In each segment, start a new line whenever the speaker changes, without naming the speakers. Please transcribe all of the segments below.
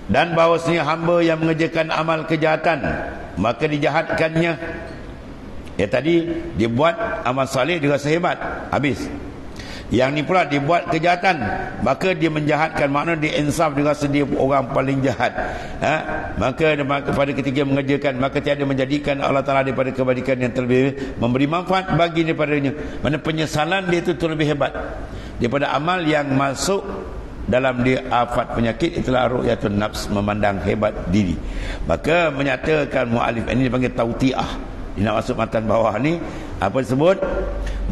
Dan bahawasanya hamba yang mengerjakan amal kejahatan maka dijahatkannya. Ya tadi dia buat amal saleh dia rasa hebat, habis. Yang ni pula dia buat kejahatan maka dia menjahatkan, makna dia insaf, dia rasa dia orang paling jahat. Maka pada ketika mengerjakan maka tiada menjadikan Allah Ta'ala daripada kebaikan yang terlebih memberi manfaat bagi daripadanya. Mana penyesalan dia itu lebih hebat daripada amal yang masuk dalam dia afat penyakit. Itulah ru'yatun nafs, memandang hebat diri. Maka menyatakan mu'alif ini dipanggil tauti'ah. Dia nak masuk matan bawah ni apa disebut?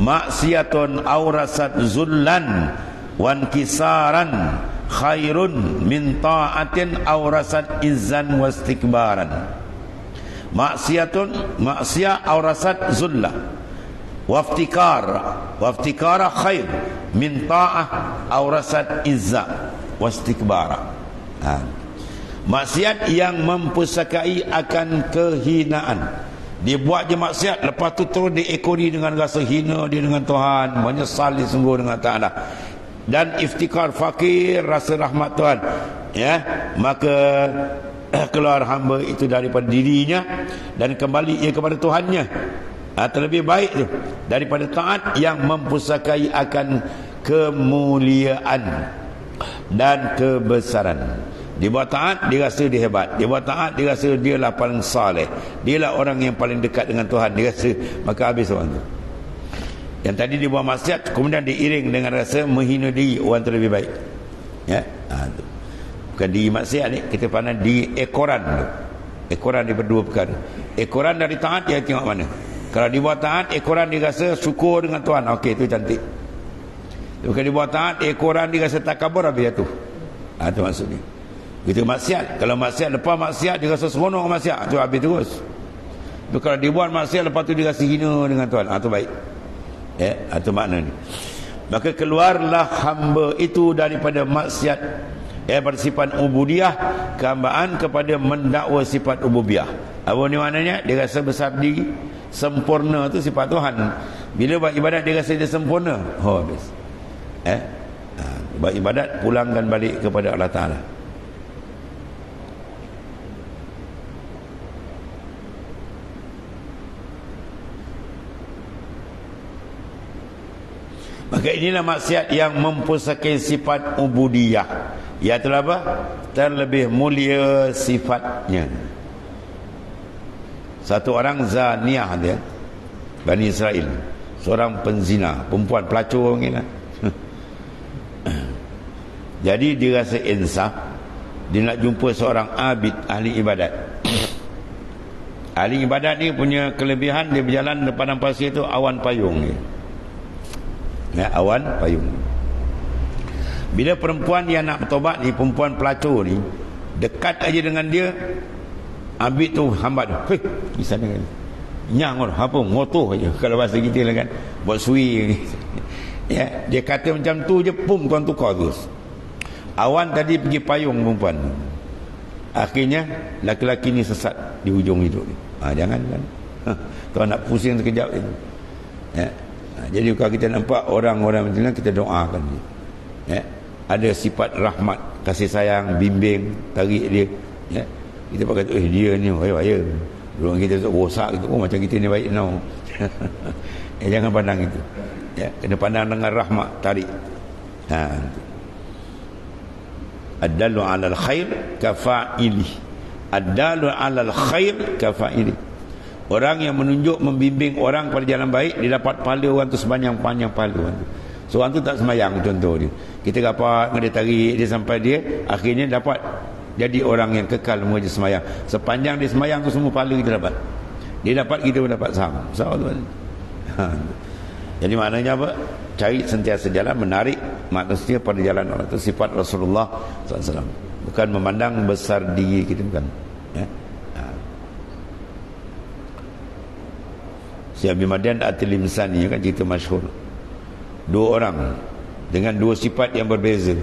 Maksiatun aurasat zullan wan kisaran khairun min ta'atin aurasat izzan wastikbaran. Maksiat aurasat zullah waftikara khair min ta'ah aurasat izza wastikbara. Maksiat yang mempusakai akan kehinaan. Dia buat je maksiat, lepas tu terus diekori dengan rasa hina dia dengan Tuhan, menyesali sungguh dengan Ta'ala. Dan iftikar, fakir rasa rahmat Tuhan, ya, maka keluar hamba itu daripada dirinya dan kembali ia kepada Tuhannya. Terlebih baik tu daripada taat yang mempusakai akan kemuliaan dan kebesaran. Dia buat taat, dia rasa dia hebat. Dia buat taat, dia rasa dia lah paling saleh. Dia lah orang yang paling dekat dengan Tuhan. Dia rasa, maka habis orang tu. Yang tadi dia buat maksiat, kemudian diiring dengan rasa menghina diri orang tu lebih baik. Ya, tu. Bukan diri maksiat ni, kita pandang diri ekoran tu. Ekoran dia berdua perkara. Ekoran dari taat dia tengok mana. Kalau dia buat taat, ekoran dia rasa syukur dengan Tuhan. Okey, tu cantik. Bukan dia buat taat, ekoran dia rasa takabur, habis tu. Tu maksudnya. Itu maksiat. Kalau maksiat, lepas maksiat dia rasa seronok maksiat, tu habis terus. Tu kalau dia buat maksiat, lepas tu dia rasa hina dengan Tuhan, tu baik. Ya, tu makna ni. Maka keluarlah hamba itu daripada maksiat, pada sifat ubudiyah, kehambaan, kepada mendakwa sifat ububiyah. Apa ni maknanya? Dia rasa besar diri, sempurna tu sifat Tuhan. Bila buat ibadat dia rasa dia sempurna, habis. Buat ibadat, pulangkan balik kepada Allah Ta'ala. Maka inilah maksiat yang mempusakai sifat ubudiyah. Iaitulah apa? Terlebih mulia sifatnya. Satu orang zaniah dia, Bani Israel, seorang penzina, perempuan pelacur mungkin lah. Jadi dia rasa insaf, dia nak jumpa seorang abid, ahli ibadat. Ahli ibadat ni punya kelebihan, dia berjalan depan padang pasir tu awan payung dia. Awan payung. Bila perempuan yang nak bertobat ni, perempuan pelacur ni, dekat aja dengan dia, abid tu hambat, hei, di sana kan, nyang apa, ngotoh aja kalau bahasa kita lah kan, buat sui. Ya, dia kata macam tu je, pum, tuan tukar terus. Awan tadi pergi payung perempuan. Akhirnya laki-laki ni sesat di hujung hidup ni. Jangan kan. Tuan nak pusing sekejap itu. Ya. Jadi kalau kita nampak orang-orang macam ni, kita doakan dia. Ya. Ada sifat rahmat, kasih sayang, bimbing, tarik dia. Ya. Kita pakai dia ni bahaya. Orang kita rosak gitu, macam kita ni baik now. Jangan pandang itu. Ya, kena pandang dengan rahmat, tarik. Ad-dallu 'alal khair kafa'ili. Ad-dallu 'alal khair kafa'ili. Orang yang menunjuk, membimbing orang pada jalan baik, dia dapat pahala orang tu sebanyak-banyak pahala orang tu. Seorang tu tak semayang contoh dia, kita dapat dia tarik dia sampai dia akhirnya dapat jadi orang yang kekal mengaji semayang. Sepanjang dia semayang tu semua pahala kita dapat. Dia dapat, kita pun dapat sama. Jadi maknanya apa? Cari sentiasa jalan, menarik manusia pada jalan Allah. Itu sifat Rasulullah SAW. Bukan memandang besar diri kita, bukan. Ya? Si Abi Madian At-Tilimsani kan cerita masyhur. Dua orang dengan dua sifat yang berbeza.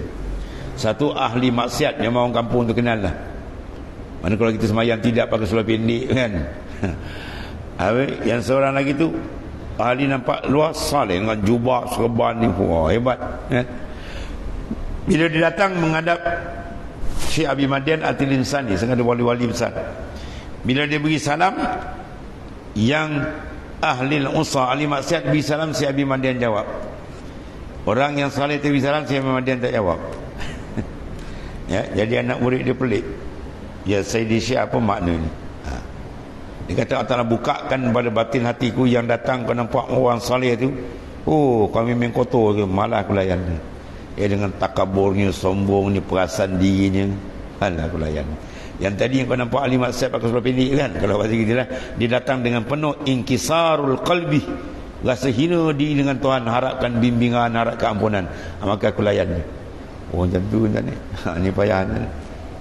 Satu ahli maksiat, yang orang kampung tu kenal lah. Mana kalau kita semayang tidak pakai seluar pendek kan. Yang seorang lagi tu ahli nampak luas saleh dengan jubah serban ni, wah hebat kan. Bila dia datang menghadap Syekh Abi Madian At-Tilinsani, sengaja wali-wali besar. Bila dia beri salam, yang ahli al-usah, ahli maksiat beri salam, Syekh Abi Madian jawab. Orang yang saleh tu beri salam, Syekh Abi Madian tak jawab. Ya, jadi anak murid dia pelik. Ya Sayyidi Syekh, apa makna ni? Dia kata, Allah Ta'ala bukakan pada batin hatiku, yang datang kau nampak orang saleh tu, oh kami main kotor ke, malah aku layan ni. Dengan takaburnya, sombongnya, perasaan dirinya, malah aku layan. Yang tadi yang kau nampak ahli maksiat pakai sebelah pendek kan, kalau bahasa kita lah, dia datang dengan penuh inkisarul qalbi, rasa hina diri dengan Tuhan, harapkan bimbingan, harapkan ampunan, maka aku layan ni. Oh macam tu kan ni. Ni payah ni.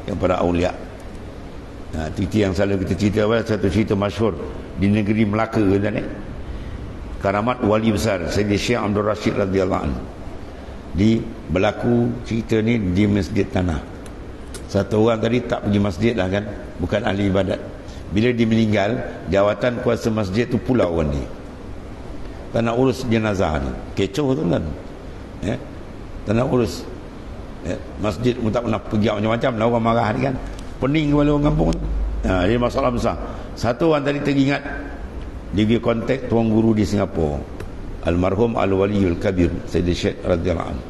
Yang para awliya. Itu yang selalu kita cerita, satu cerita masyhur di negeri Melaka kan ni. Karamat wali besar Sayyidi Syekh Abdul Rashid radhiyallahu anhu. Di berlaku cerita ni di Masjid Tanah. Satu orang tadi tak pergi masjid lah kan, bukan ahli ibadat. Bila dia meninggal, jawatan kuasa masjid tu pula orang ni. Tak nak urus jenazah ni. Kecoh tu kan. Tak nak urus. Masjid pun tak pernah pergi macam-macam lah, orang marah ni kan. Pening kepala orang kampung. Dia masalah besar. Satu orang tadi teringat, dia pergi kontak tuan guru di Singapura, almarhum Al-Waliyul Kabir Sayyidi Syekh radhiyallahu anhu.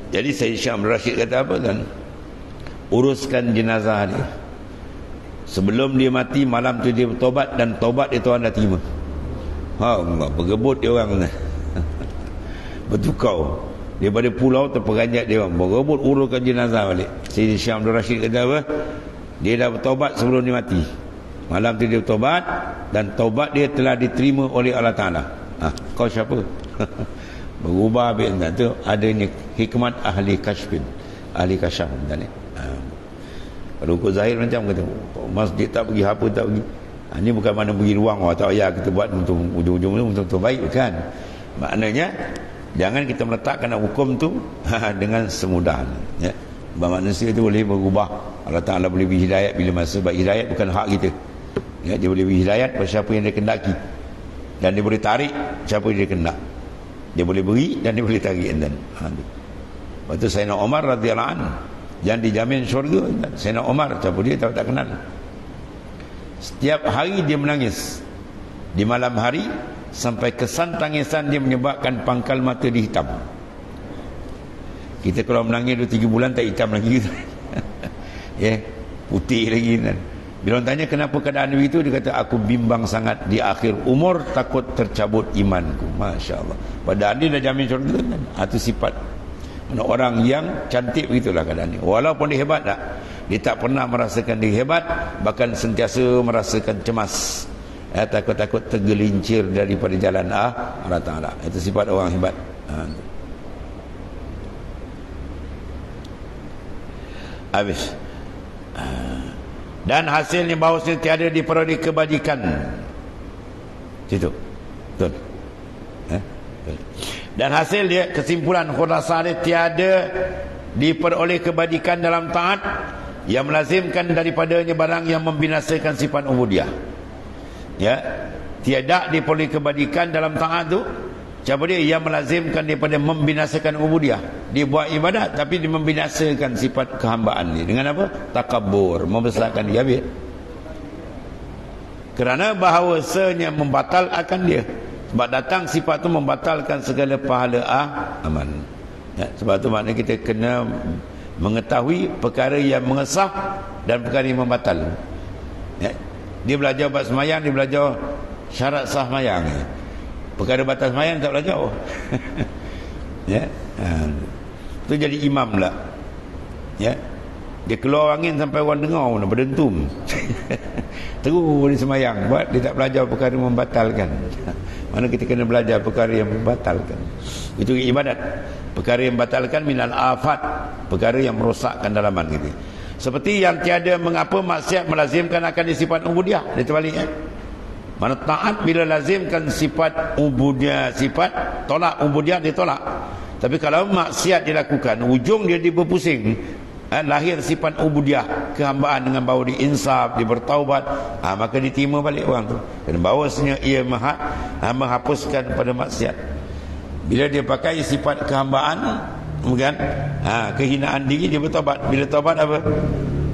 Jadi Sayyid Syekh Abdul Rashid kata apa kan, uruskan jenazah dia. Sebelum dia mati, malam tu dia bertobat, dan tobat dia Tuhan dah terima. Allah, bergebut dia orang ni. Bertukau. Daripada pulau terperanjat dia orang, bergebut uruskan jenazah balik. Sayyid Syekh Abdul Rashid kata apa, dia dah bertobat sebelum dia mati. Malam tu dia bertobat, dan tobat dia telah diterima oleh Allah Ta'ala. Kau siapa? Berubah habis tu adanya hikmat ahli kashfin, ahli kasyaf dan ni. Kalau ukut zahir macam kata masjid tak pergi, apa tak pergi. Ini bukan mana bagi ruang tak payah kita buat untuk ujung-ujung ni untuk baik, bukan. Maknanya jangan kita meletakkan hukum tu dengan semudah ya. Manusia tu boleh berubah. Allah Ta'ala boleh beri hidayat bila masa, sebab hidayat bukan hak kita ya. Dia boleh beri hidayat pada siapa yang dia kendaki, dan dia boleh tarik siapa yang dia kendak. Dia boleh beri dan dia boleh tarik. Lepas tu Sayyidina Umar radhiyallahu anhu yang dijamin syurga. Sayyidina Umar, siapa dia tak kenal. Setiap hari dia menangis di malam hari, sampai kesan tangisan dia menyebabkan pangkal mata dia hitam. Kita kalau menangis 2-3 bulan tak hitam lagi gitu. Ya, putih lagi kan. Bila orang tanya kenapa keadaan begitu, dia kata aku bimbang sangat di akhir umur, takut tercabut imanku. Masya Allah. Padahal dia dah jamin syurga kan. Itu sifat orang yang cantik, begitulah keadaan ni. Walaupun dia hebat tak, dia tak pernah merasakan dia hebat, bahkan sentiasa merasakan cemas, takut-takut tergelincir daripada jalan Allah Ta'ala. Itu sifat orang hebat. Habis. Dan hasilnya bahawasanya tiada diperoleh kebajikan. Situ. Betul. Dan hasil dia, kesimpulan khulasa dia, tiada diperoleh kebajikan dalam taat yang melazimkan daripadanya barang yang membinasakan sifat ubudiyah. Ya, tiada diperoleh kebajikan dalam taat tu, siapa dia yang melazimkan daripada membinasakan ubudiyah. Dia buat ibadat tapi dia membinasakan sifat kehambaan dia dengan apa? Takabur, membesarkan dia. Habis. Kerana bahawasanya membatalkan dia. Sebab datang sifat tu membatalkan segala pahala amal. Ya, sebab tu maknanya kita kena mengetahui perkara yang mengesah dan perkara yang membatal. Ya, dia belajar buat semayang, dia belajar syarat sah semayang. Perkara batas semayang tak belajar. Ya, tu jadi imam lah. Ya, dia keluar angin sampai orang dengar pun berdentum. Terus dia semayang, buat dia tak belajar perkara membatalkan. Mana kita kena belajar perkara yang membatalkan. Itu ibadat. Perkara yang membatalkan minal afat, perkara yang merosakkan dalaman kita. Seperti yang tiada mengapa maksiat melazimkan akan sifat ubudiyah. Dia terbalik ya. Mana taat bila lazimkan sifat ubudiyah, sifat tolak ubudiyah, dia tolak. Tapi kalau maksiat dilakukan, ujung dia berpusing, lahir sifat ubudiah, kehambaan dengan bahawa diinsaf, dia bertaubat, maka diterima balik orang tu. Dan bahawasanya ia menghapuskan pada maksiat. Bila dia pakai sifat kehambaan, kemudian kehinaan diri, dia bertaubat. Bila taubat apa?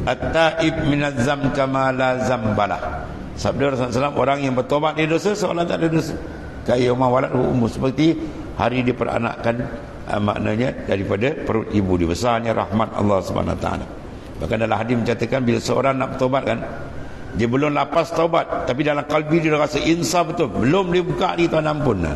At-taib minaz zam kama la zambalah. Sabda Rasulullah SAW, orang yang bertaubat dari dosa seolah tak ada dosa. Kaya umar walad umur, seperti hari diperanakkan, maknanya daripada perut ibu dia. Besarnya rahmat Allah SWT. Bahkan dalam hadis mencatatkan, bila seorang nak bertaubat kan, dia belum lapas taubat, tapi dalam kalbi dia rasa insaf betul, belum dia buka di Tuhan ampun.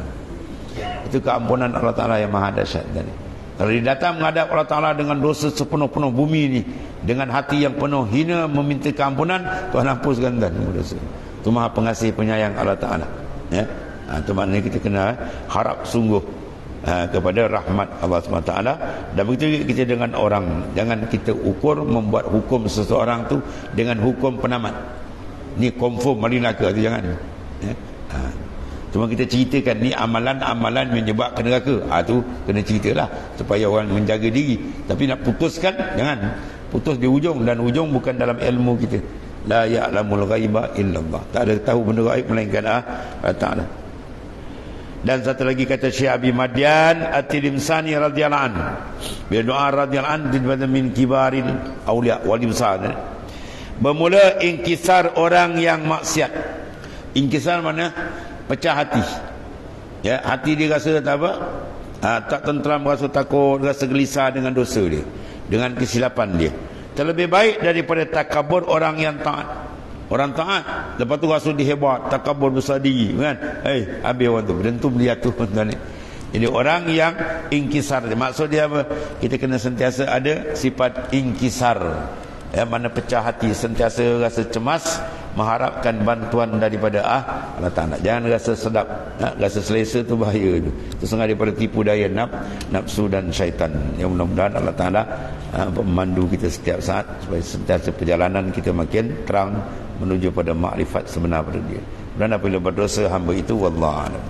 Itu keampunan Allah Ta'ala yang maha dahsyat tadi. Kalau dia datang menghadap Allah Ta'ala dengan dosa sepenuh-penuh bumi ini, dengan hati yang penuh hina meminta keampunan, Tuhan hapuskan dosa. Itu maha pengasih penyayang Allah Ta'ala. Ya? Itu maknanya kita kena harap sungguh kepada rahmat Allah SWT. Dan begitu kita dengan orang, jangan kita ukur membuat hukum seseorang tu dengan hukum penamat. Ni confirm mari neraka tu, jangan. Ya? Cuma kita ceritakan ni amalan-amalan menyebabkan neraka. Tu kena ceritalah supaya orang menjaga diri. Tapi nak putuskan, jangan. Putus di ujung, dan ujung bukan dalam ilmu kita. La ya'lamul ghaiba illallah. Tak ada tahu benda gaib melainkan Allah Ta'ala. Dan satu lagi kata Syekh Abi Madian At-Tilimsani radhiyallahu anhu, bila doa radhiyallahu anhu daripada min kibaril auliya wali besar. Bermula inkisar orang yang maksiat. Inkisar mana? Pecah hati. Ya, hati dia rasa tak apa? Tak tenteram, rasa takut, rasa gelisah dengan dosa dia, dengan kesilapan dia. Terlebih baik daripada takabur orang yang taat. Orang taat, lepas tu rasa dia hebat, takabur besar diri, kan? Habis orang tu, berdentum dia tu. Jadi orang yang inkisar, maksud dia apa? Kita kena sentiasa ada sifat inkisar, mana pecah hati, sentiasa rasa cemas, mengharapkan bantuan daripada Allah Ta'ala. Jangan rasa sedap, rasa selesa tu bahaya tu. Itu setengah daripada tipu daya nafsu dan syaitan. Yang mudah-mudahan Allah Ta'ala memandu kita setiap saat supaya sentiasa perjalanan kita makin terang menuju pada makrifat sebenar pada dia. Dan apabila berdosa hamba itu, wallahu a'lam.